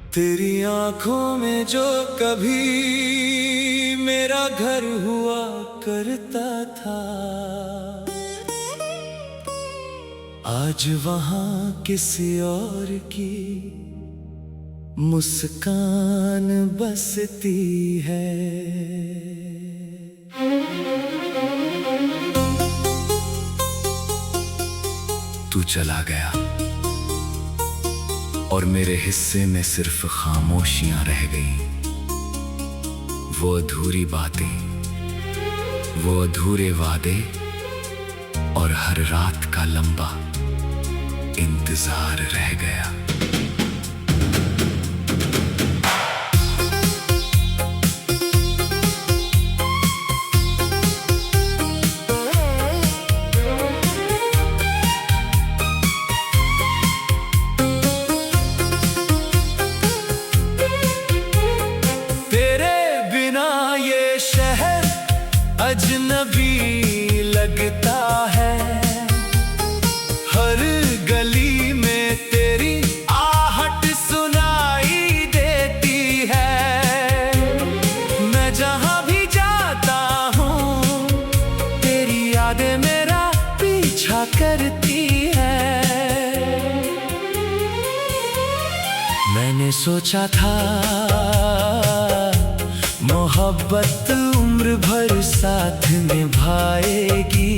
तेरी आंखों में जो कभी मेरा घर हुआ करता था, आज वहां किसी और की मुस्कान बसती है। तू चला गया और मेरे हिस्से में सिर्फ खामोशियां रह गईं। वो अधूरी बातें, वो अधूरे वादे और हर रात का लंबा इंतजार रह गया। अजनबी लगता है, हर गली में तेरी आहट सुनाई देती है। मैं जहां भी जाता हूँ तेरी यादें मेरा पीछा करती है। मैंने सोचा था मोहब्बत उम्र भर साथ निभाएगी,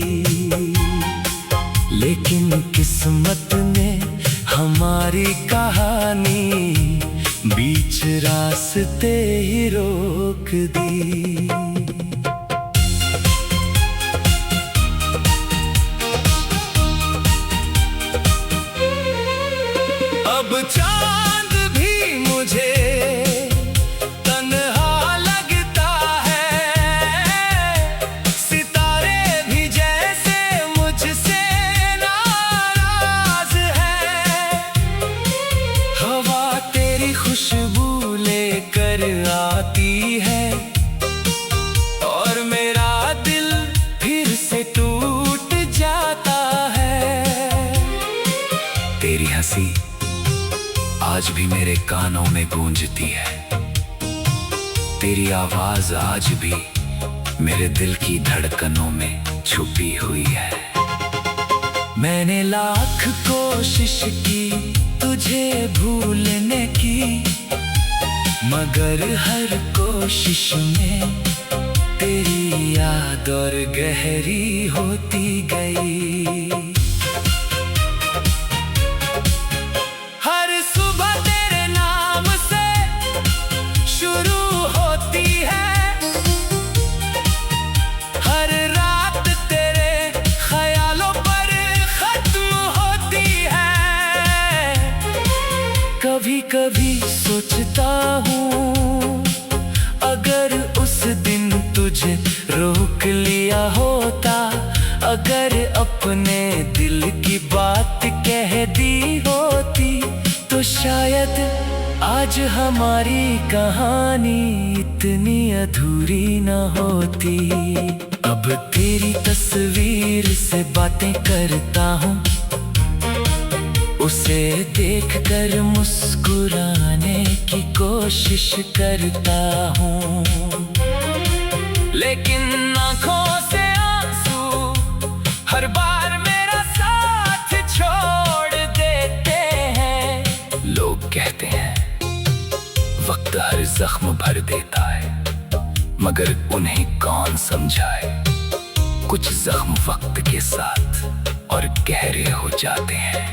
लेकिन किस्मत ने हमारी कहानी बीच रास्ते ही रोक दी। अब चांद भी मुझे खुशबू लेकर आती है और मेरा दिल फिर से टूट जाता है। तेरी हंसी आज भी मेरे कानों में गूंजती है, तेरी आवाज आज भी मेरे दिल की धड़कनों में छुपी हुई है। मैंने लाख कोशिश की तुझे भूलने की, मगर हर कोशिश में तेरी याद और गहरी होती गई। हर सुबह तेरे नाम से शुरू होती है, हर रात तेरे ख्यालों पर खत्म होती है। कभी कभी सोचता हूँ अगर उस दिन तुझे रोक लिया होता, अगर अपने दिल की बात कह दी होती, तो शायद आज हमारी कहानी इतनी अधूरी न होती। अब तेरी तस्वीर से बातें करता हूँ, उसे देखकर मुस्कुराने की कोशिश करता हूँ, लेकिन आँखों से आंसू हर बार मेरा साथ छोड़ देते हैं। लोग कहते हैं वक्त हर जख्म भर देता है, मगर उन्हें कौन समझाए, कुछ जख्म वक्त के साथ और गहरे हो जाते हैं।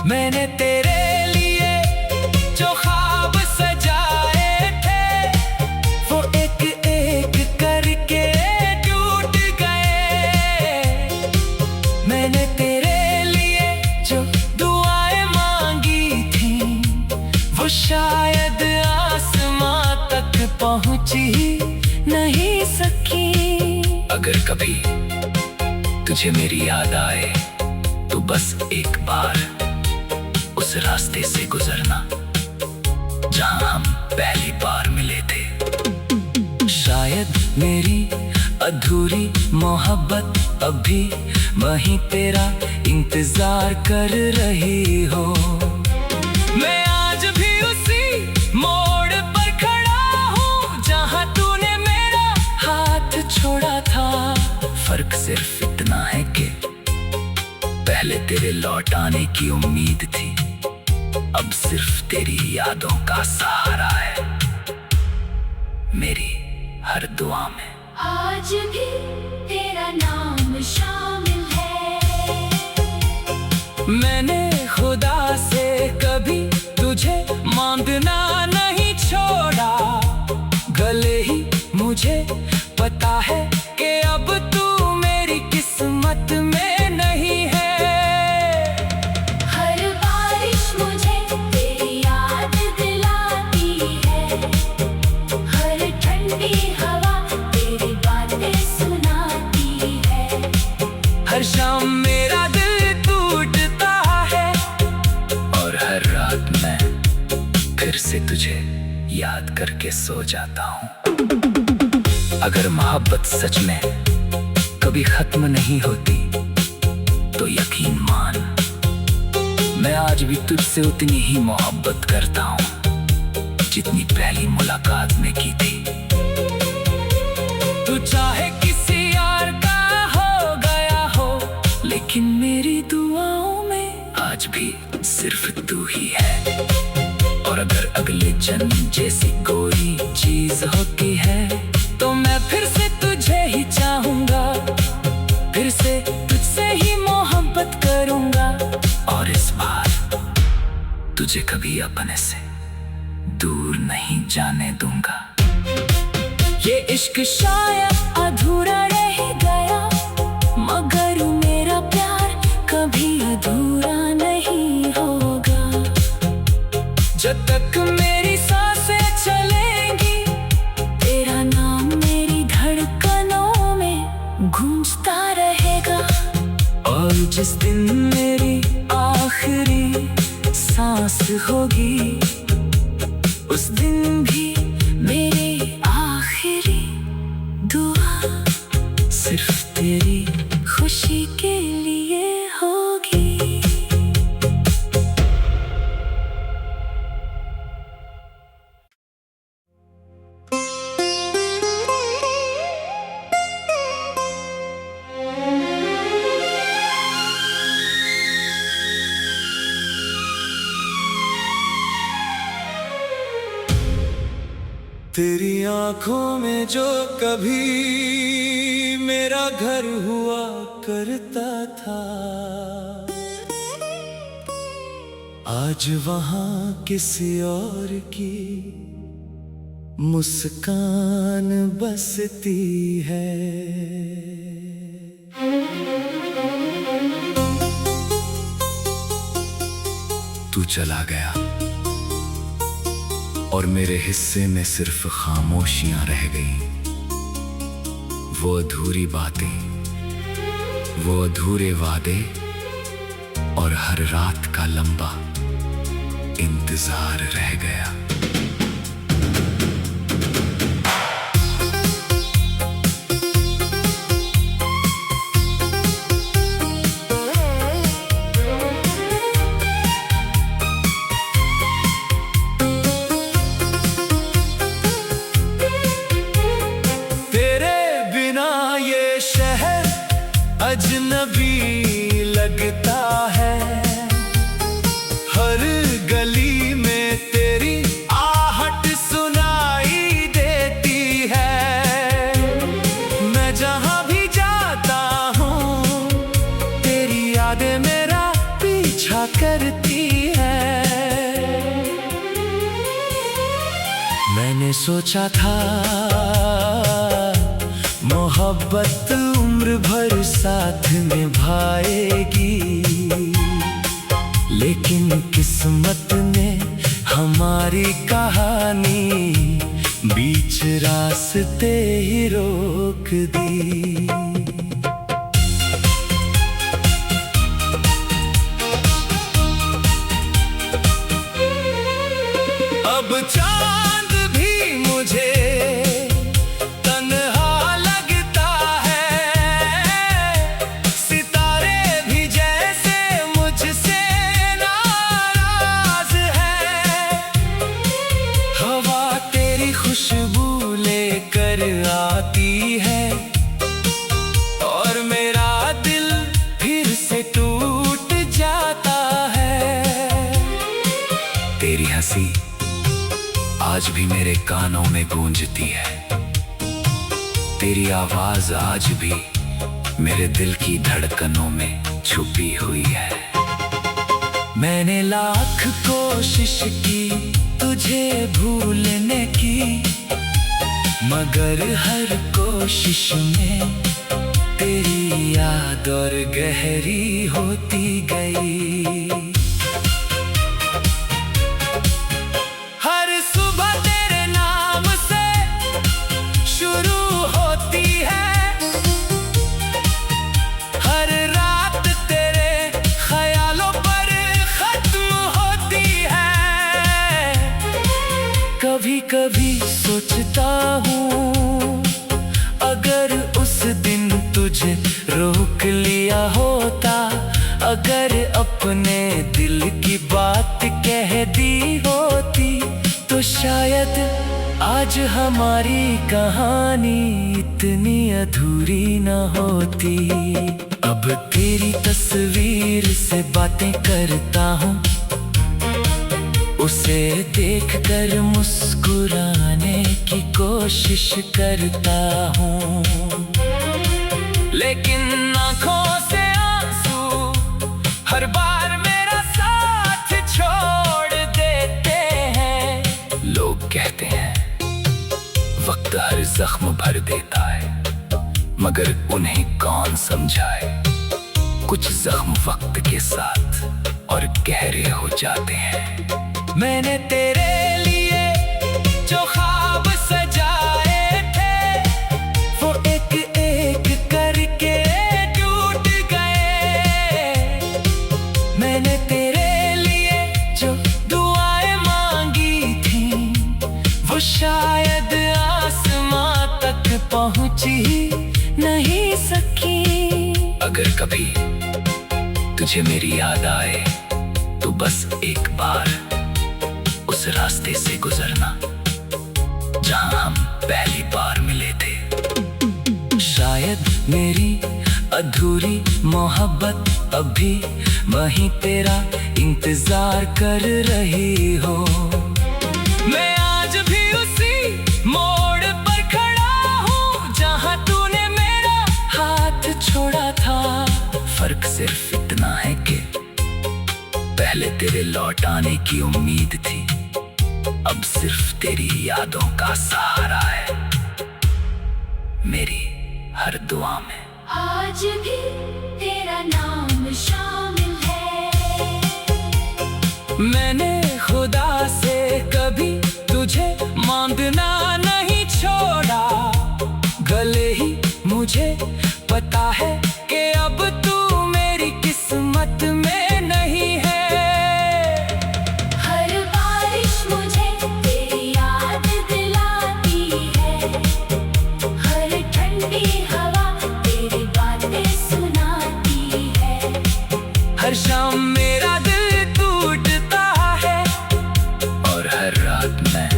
मैंने तेरे लिए जो ख्वाब सजाए थे, वो एक एक करके टूट गए। मैंने तेरे लिए जो दुआएं मांगी थी, वो शायद आसमां तक पहुंच ही नहीं सकी। अगर कभी तुझे मेरी याद आए तो बस एक बार उस रास्ते से गुजरना जहां हम पहली बार मिले थे। शायद मेरी अधूरी मोहब्बत अभी वहीं तेरा इंतजार कर रही हो। मैं आज भी उसी फर्क सिर्फ इतना है कि पहले तेरे लौट आने की उम्मीद थी, अब सिर्फ तेरी यादों का सहारा है मेरी हर दुआ में। आज भी तेरा नाम शामिल है। मैंने खुदा से कभी तुझे मांगना नहीं छोड़ा, गले ही मुझे पता है कि अब तू मेरी किस्मत में नहीं है। हर बारिश मुझे तेरी याद दिलाती है, हर ठंडी हवा तेरी बातें सुनाती है। हर शाम मेरा दिल टूटता है और हर रात मैं फिर से तुझे याद करके सो जाता हूँ। अगर मोहब्बत सच में कभी खत्म नहीं होती तो यकीन मान, मैं आज भी तुझसे उतनी ही मोहब्बत करता हूँ जितनी पहली मुलाकात में की थी। तू चाहे किसी यार का हो गया हो, लेकिन मेरी दुआओं में आज भी सिर्फ तू ही है। और अगर अगले जन्म जैसी कोई चीज होती है तो मैं फिर से तुझे ही चाहूंगा, फिर से तुझसे ही मोहब्बत करूंगा, और इस बार तुझे कभी अपने से दूर नहीं जाने दूंगा। ये इश्क शायद अधूरा रह गया, मगर मेरा प्यार कभी अधूरा नहीं होगा। जब तक मेरी सांसें चलेंगी तेरा नाम मेरी धड़कनों में गूंजता रहेगा। और जिस दिन मेरी आखिरी सांस होगी उस दिन भी मेरी आखिरी दुआ सिर्फ तेरी खुशी के लिए होगी। तेरी आंखों में जो कभी मेरा घर हुआ करता था, आज वहां किसी और की मुस्कान बसती है। तू चला गया और मेरे हिस्से में सिर्फ खामोशियां रह गईं। वो अधूरी बातें, वो अधूरे वादे और हर रात का लंबा इंतजार रह गया। अजनबी लगता है, हर गली में तेरी आहट सुनाई देती है। मैं जहां भी जाता हूँ तेरी यादें मेरा पीछा करती है। मैंने सोचा था मोहब्बत उम्र भर साथ निभाएगी, लेकिन किस्मत ने हमारी कहानी बीच रास्ते ही रोक दी। अब चांद भी मुझे खुशबू लेकर आती है और हंसी आज भी मेरे कानों में गूंजती है। तेरी आवाज आज भी मेरे दिल की धड़कनों में छुपी हुई है। मैंने लाख कोशिश की तुझे भूलने की, मगर हर कोशिश में तेरी याद और गहरी होती गई। हर सुबह तेरे नाम से शुरू होती है, हर रात तेरे ख्यालों पर खत्म होती है। कभी कभी सोचता हूँ अगर उस दिन तुझे रोक लिया होता, अगर अपने दिल की बात कह दी होती, तो शायद आज हमारी कहानी इतनी अधूरी न होती। अब तेरी तस्वीर से बातें करता हूँ, उसे देखकर मुस्कुराने की कोशिश करता हूँ, लेकिन आँखों से आंसू हर बार मेरा साथ छोड़ देते हैं। लोग कहते हैं वक्त हर जख्म भर देता है, मगर उन्हें कौन समझाए। कुछ जख्म वक्त के साथ और गहरे हो जाते हैं। मैंने तेरे लिए जो ख्वाब सजाए थे, वो एक एक करके टूट गए। मैंने तेरे लिए जो दुआएं मांगी थी, वो शायद आसमां तक पहुंच ही नहीं सकी। अगर कभी तुझे मेरी याद आए तो बस एक बार उस रास्ते से गुजरना जहां हम पहली बार मिले थे। शायद मेरी अधूरी मोहब्बत अभी वहीं तेरा इंतजार कर रही हो। मैं आज भी उसी मोड़ पर खड़ा हूँ जहां तूने मेरा हाथ छोड़ा था। फर्क सिर्फ इतना है कि पहले तेरे लौट आने की उम्मीद थी, अब सिर्फ तेरी यादों का सहारा है मेरी हर दुआ में। आज भी तेरा नाम शामिल है। मैंने खुदा से कभी तुझे मांगना नहीं छोड़ा, गले ही मुझे पता है कि अब तू मेरी किस्मत में नहीं है। हर शाम मेरा दिल टूटता है, और हर रात मैं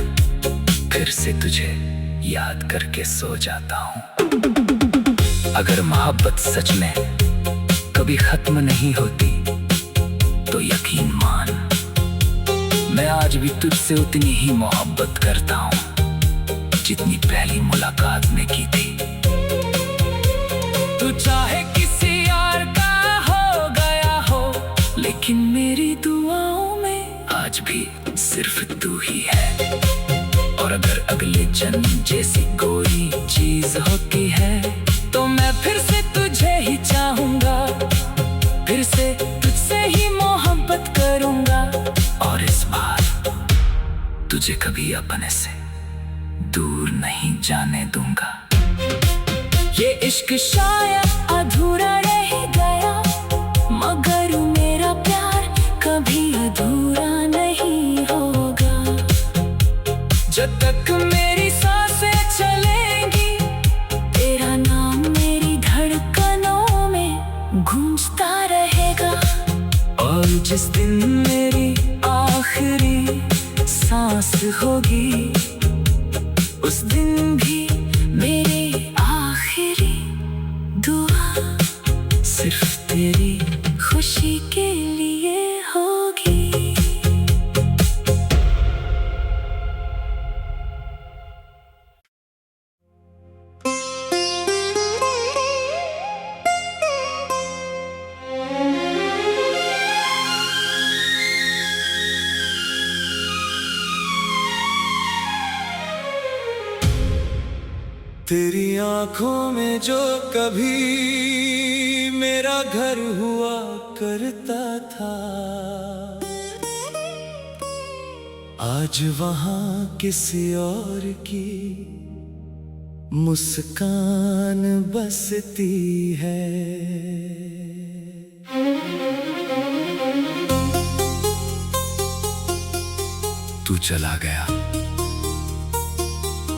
फिर से तुझे याद करके सो जाता हूँ। अगर मोहब्बत सच में कभी खत्म नहीं होती, तो यकीन मान मैं आज भी तुझसे उतनी ही मोहब्बत करता हूँ जितनी पहली मुलाकात में की थी। तू चाहे किसी यार का लेकिन मेरी दुआओं में आज भी सिर्फ तू ही है। और अगर अगले जन्म जैसी कोई चीज होती है, तो मैं फिर से तुझे ही चाहूंगा, फिर से तुझसे ही मोहब्बत करूंगा, और इस बार तुझे कभी अपने से दूर नहीं जाने दूंगा। ये इश्क शायद अधूरा रह गया, मगर मेरा प्यार कभी अधूरा नहीं होगा। जब तक मेरी सांसें चलेंगी, तेरा नाम मेरी धड़कनों में गूंजता रहेगा। और जिस दिन मेरी आखिरी सांस होगी, उस दिन भी मेरी आखिरी दुआ सिर्फ तेरी खुशी के लिए होगी। तेरी आंखों में जो कभी मेरा घर हुआ करता था, आज वहां किसी और की मुस्कान बसती है। तू चला गया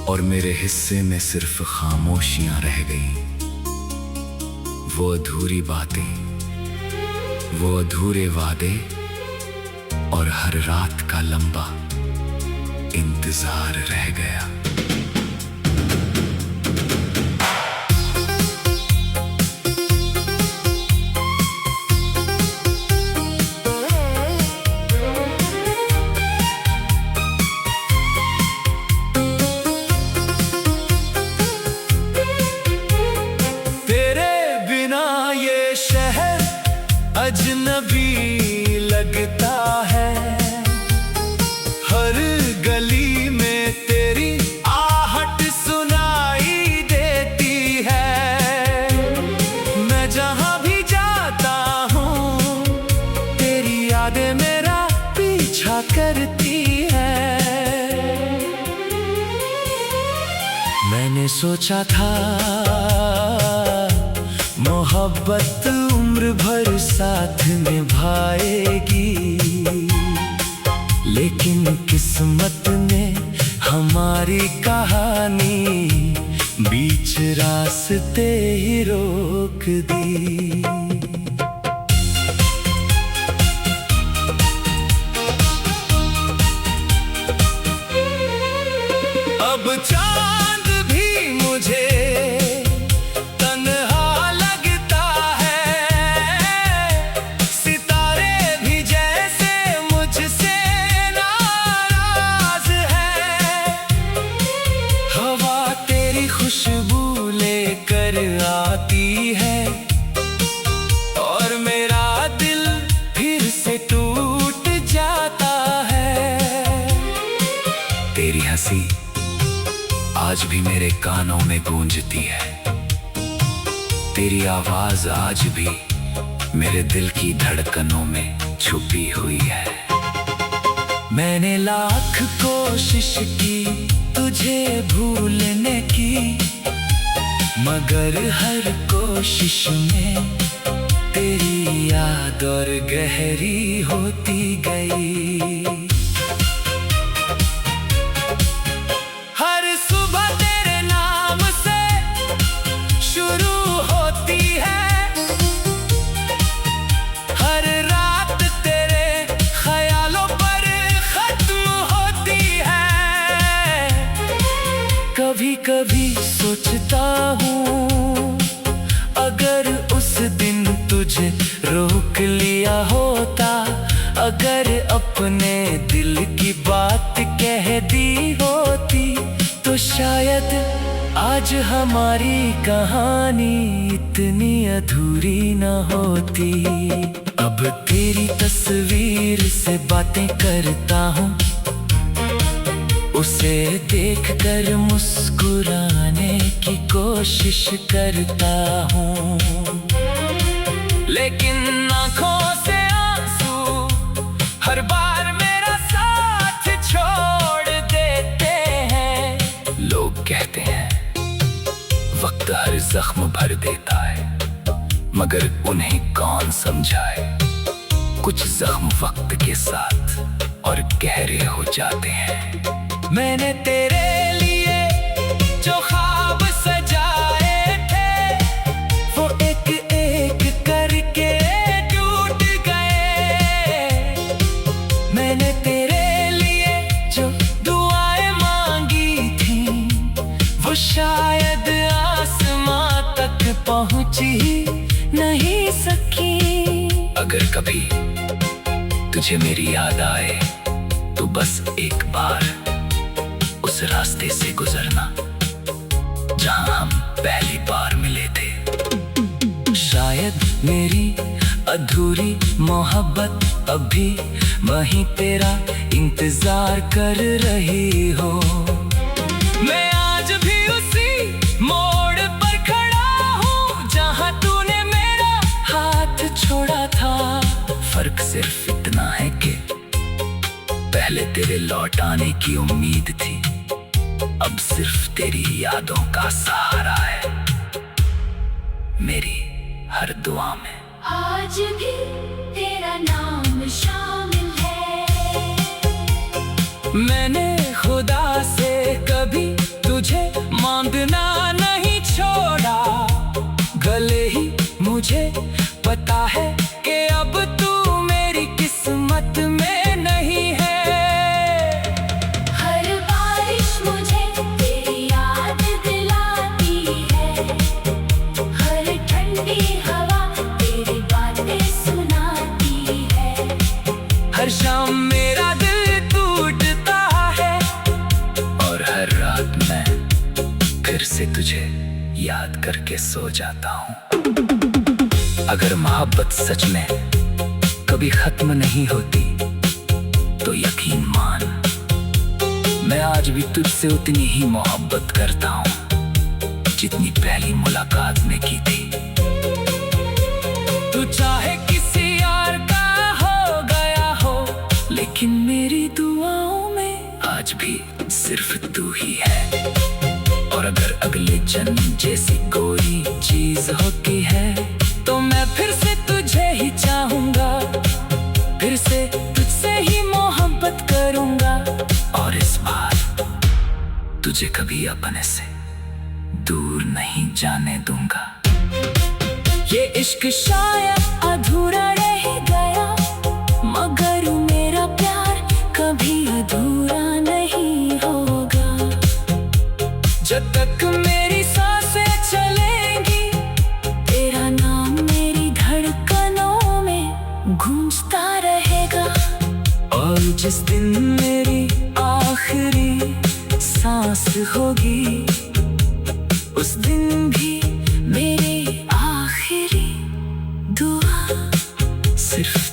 और मेरे हिस्से में सिर्फ खामोशियां रह गई। वो अधूरी बातें, वो अधूरे वादे और हर रात का लंबा इंतजार रह गया। अजनबी लगता है, हर गली में तेरी आहट सुनाई देती है। मैं जहां भी जाता हूँ तेरी यादें मेरा पीछा करती है। मैंने सोचा था मोहब्बत उम्र भर साथ निभाएगी, लेकिन किस्मत ने हमारी कहानी बीच रास्ते ही रोक दी। अब चांद भी मुझे खुशबू लेकर आती है और मेरा दिल फिर से टूट जाता है। तेरी हंसी आज भी मेरे कानों में गूंजती है, तेरी आवाज आज भी मेरे दिल की धड़कनों में छुपी हुई है। मैंने लाख कोशिश की तुझे भूलने की, मगर हर कोशिश में तेरी याद और गहरी होती गई। हर सुबह तेरे नाम से शुरू होती है, हर रात तेरे ख्यालों पर खत्म होती है। कभी कभी सोचता हूँ अगर उस दिन तुझे रोक लिया होता, अगर अपने दिल की बात कह दी होती, तो शायद आज हमारी कहानी इतनी अधूरी न होती। अब तेरी तस्वीर से बातें करता हूँ, उसे देखकर मुस्कुराने की कोशिश करता हूँ, लेकिन आँखों से आंसू हर बार मेरा साथ छोड़ देते हैं। लोग कहते हैं वक्त हर जख्म भर देता है, मगर उन्हें कौन समझाए, कुछ जख्म वक्त के साथ और गहरे हो जाते हैं। मैंने तेरे लिए जो ख्वाब सजाए थे, वो एक एक करके टूट गए। मैंने तेरे लिए जो दुआएं मांगी थी, वो शायद आसमां तक पहुंची नहीं सकी। अगर कभी तुझे मेरी याद आए तो बस एक बार उस रास्ते से गुजरना जहां हम पहली बार मिले थे। शायद मेरी अधूरी मोहब्बत अभी वहीं तेरा इंतजार कर रही हो। मैं आज भी उसी फर्क सिर्फ इतना है कि पहले तेरे लौट आने की उम्मीद थी, अब सिर्फ तेरी यादों का सहारा है मेरी हर दुआ में। आज भी तेरा नाम शामिल है। मैंने खुदा से कभी तुझे मांगना नहीं छोड़ा, गले ही मुझे पता है कि अब तू मेरी किस्मत में नहीं है। हर बारिश मुझे तेरी याद दिलाती है, हर ठंडी हवा तेरी बातें सुनाती है। हर शाम मेरा दिल टूटता है और हर रात मैं फिर से तुझे याद करके सो जाता हूँ। अगर मोहब्बत सच में कभी खत्म नहीं होती तो यकीन मान, मैं आज भी तुझसे उतनी ही मोहब्बत करता हूँ जितनी पहली मुलाकात में की थी। तू चाहे किसी और का हो गया हो, लेकिन मेरी दुआओं में आज भी सिर्फ तू ही है। और अगर अगले जन्म जैसी कोई चीज होती है तो मैं फिर से तुझे ही चाहूंगा, फिर से तुझसे ही मोहब्बत करूंगा, और इस बार तुझे कभी अपने से दूर नहीं जाने दूंगा। ये इश्क शायद अधूरा रह गया, मगर मेरा प्यार कभी अधूरा नहीं होगा। जब तक मेरी सांसें चलेंगी तेरा नाम मेरी धड़कनों में गूंजता रहेगा। और जिस दिन मेरी आखिरी सांस होगी उस दिन भी मेरी आखिरी दुआ सिर्फ